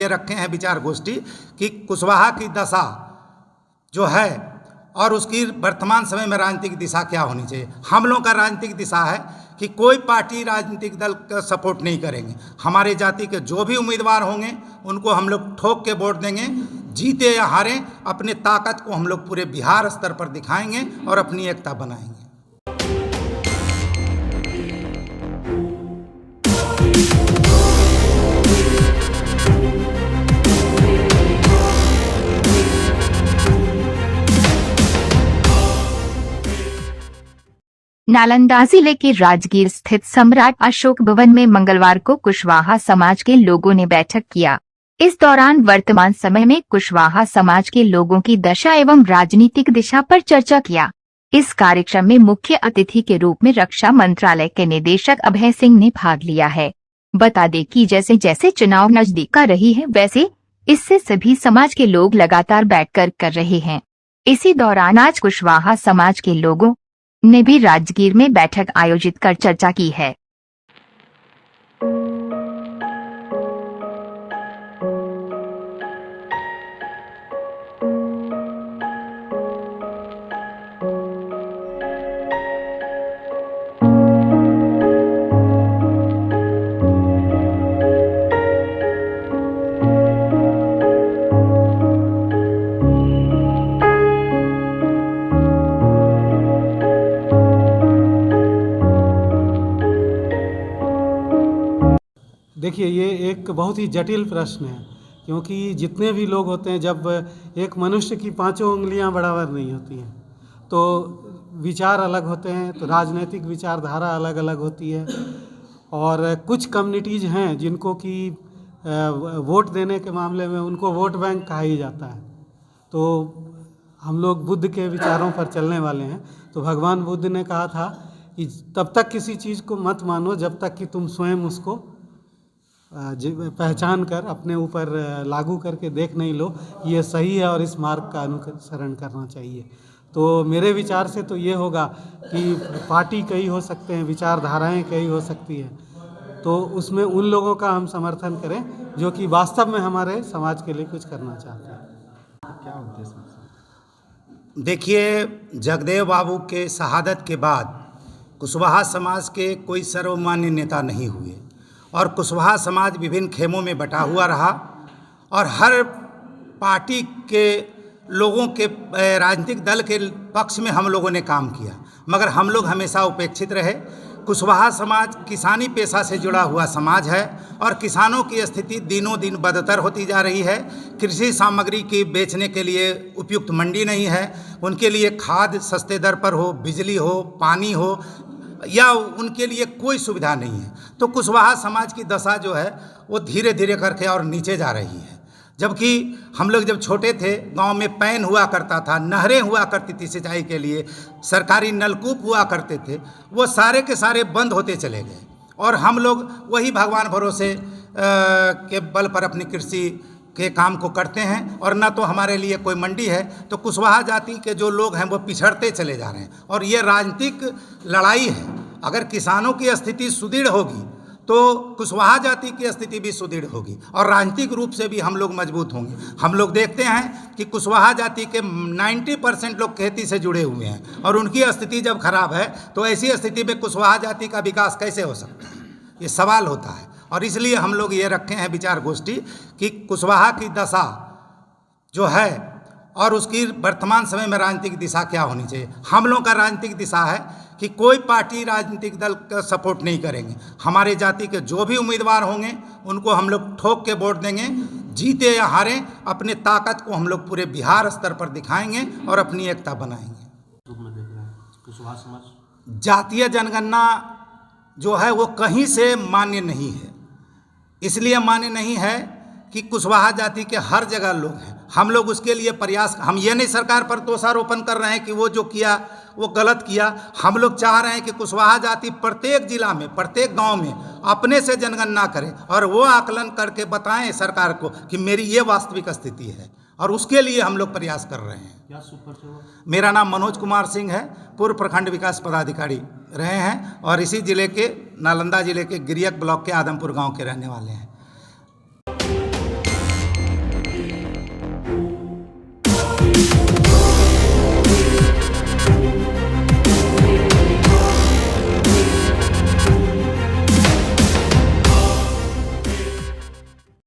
ये रखे हैं विचार गोष्ठी कि कुशवाहा की दशा जो है और उसकी वर्तमान समय में राजनीतिक दिशा क्या होनी चाहिए। हम लोगों का राजनीतिक दिशा है कि कोई पार्टी राजनीतिक दल का सपोर्ट नहीं करेंगे। हमारे जाति के जो भी उम्मीदवार होंगे उनको हम लोग ठोक के वोट देंगे, जीते या हारें अपने ताकत को हम लोग पूरे बिहार स्तर पर दिखाएंगे और अपनी एकता बनाएंगे। नालंदा जिले के राजगीर स्थित सम्राट अशोक भवन में मंगलवार को कुशवाहा समाज के लोगों ने बैठक किया। इस दौरान वर्तमान समय में कुशवाहा समाज के लोगों की दशा एवं राजनीतिक दिशा पर चर्चा किया। इस कार्यक्रम में मुख्य अतिथि के रूप में रक्षा मंत्रालय के निदेशक अभय सिंह ने भाग लिया है। बता दें कि जैसे जैसे चुनाव नजदीक आ रही है वैसे इससे सभी समाज के लोग लगातार बैठकर कर रहे हैं। इसी दौरान आज कुशवाहा समाज के लोगों ने भी राजगीर में बैठक आयोजित कर चर्चा की है। देखिए, ये एक बहुत ही जटिल प्रश्न है, क्योंकि जितने भी लोग होते हैं, जब एक मनुष्य की पांचों उंगलियां बराबर नहीं होती हैं तो विचार अलग होते हैं, तो राजनीतिक विचारधारा अलग अलग होती है। और कुछ कम्युनिटीज़ हैं जिनको कि वोट देने के मामले में उनको वोट बैंक कहा ही जाता है। तो हम लोग बुद्ध के विचारों पर चलने वाले हैं। तो भगवान बुद्ध ने कहा था कि तब तक किसी चीज़ को मत मानो जब तक कि तुम स्वयं उसको पहचान कर अपने ऊपर लागू करके देख नहीं लो ये सही है और इस मार्ग का अनुसरण करना चाहिए। तो मेरे विचार से तो ये होगा कि पार्टी कई हो सकते हैं, विचारधाराएं कई हो सकती हैं, तो उसमें उन लोगों का हम समर्थन करें जो कि वास्तव में हमारे समाज के लिए कुछ करना चाहते हैं। क्या उद्देश्य? देखिए, जगदेव बाबू के शहादत के बाद कुशवाहा समाज के कोई सर्वमान्य नेता नहीं हुए और कुशवाहा समाज विभिन्न खेमों में बटा हुआ रहा और हर पार्टी के लोगों के राजनीतिक दल के पक्ष में हम लोगों ने काम किया, मगर हम लोग हमेशा उपेक्षित रहे। कुशवाहा समाज किसानी पेशा से जुड़ा हुआ समाज है और किसानों की स्थिति दिनों दिन बदतर होती जा रही है। कृषि सामग्री की बेचने के लिए उपयुक्त मंडी नहीं है, उनके लिए खाद सस्ते दर पर हो, बिजली हो, पानी हो या उनके लिए कोई सुविधा नहीं है। तो कुशवाहा समाज की दशा जो है वो धीरे धीरे करके और नीचे जा रही है। जबकि हम लोग जब छोटे थे, गांव में पैन हुआ करता था, नहरें हुआ करती थी सिंचाई के लिए, सरकारी नलकूप हुआ करते थे, वो सारे के सारे बंद होते चले गए और हम लोग वही भगवान भरोसे के बल पर अपनी कृषि के काम को करते हैं और न तो हमारे लिए कोई मंडी है। तो कुशवाहा जाति के जो लोग हैं वो पिछड़ते चले जा रहे हैं और ये राजनीतिक लड़ाई है। अगर किसानों की स्थिति सुदृढ़ होगी तो कुशवाहा जाति की स्थिति भी सुदृढ़ होगी और राजनीतिक रूप से भी हम लोग मजबूत होंगे। हम लोग देखते हैं कि कुशवाहा जाति के 90% लोग खेती से जुड़े हुए हैं और उनकी स्थिति जब खराब है तो ऐसी स्थिति में कुशवाहा जाति का विकास कैसे हो सकता है, ये सवाल होता है। और इसलिए हम लोग ये रखे हैं विचार गोष्ठी कि कुशवाहा की दशा जो है और उसकी वर्तमान समय में राजनीतिक दिशा क्या होनी चाहिए। हम लोगों का राजनीतिक दिशा है कि कोई पार्टी राजनीतिक दल का सपोर्ट नहीं करेंगे। हमारे जाति के जो भी उम्मीदवार होंगे उनको हम लोग ठोक के वोट देंगे, जीते या हारें अपने ताकत को हम लोग पूरे बिहार स्तर पर दिखाएंगे और अपनी एकता बनाएंगे। कुशवाहा समाज जातीय जनगणना जो है वो कहीं से मान्य नहीं है। इसलिए मान्य नहीं है कि कुशवाहा जाति के हर जगह लोग हैं। हम लोग उसके लिए प्रयास, हम ये नहीं सरकार पर दोषारोपण कर रहे हैं कि वो जो किया वो गलत किया। हम लोग चाह रहे हैं कि कुशवाहा जाति प्रत्येक जिला में, प्रत्येक गांव में अपने से जनगणना करे और वो आकलन करके बताएं सरकार को कि मेरी ये वास्तविक स्थिति है और उसके लिए हम लोग प्रयास कर रहे हैं। क्या सुपर? मेरा नाम मनोज कुमार सिंह है, पूर्व प्रखंड विकास पदाधिकारी रहे हैं और इसी जिले के नालंदा जिले के गिरियक ब्लॉक के आदमपुर गांव के रहने वाले हैं।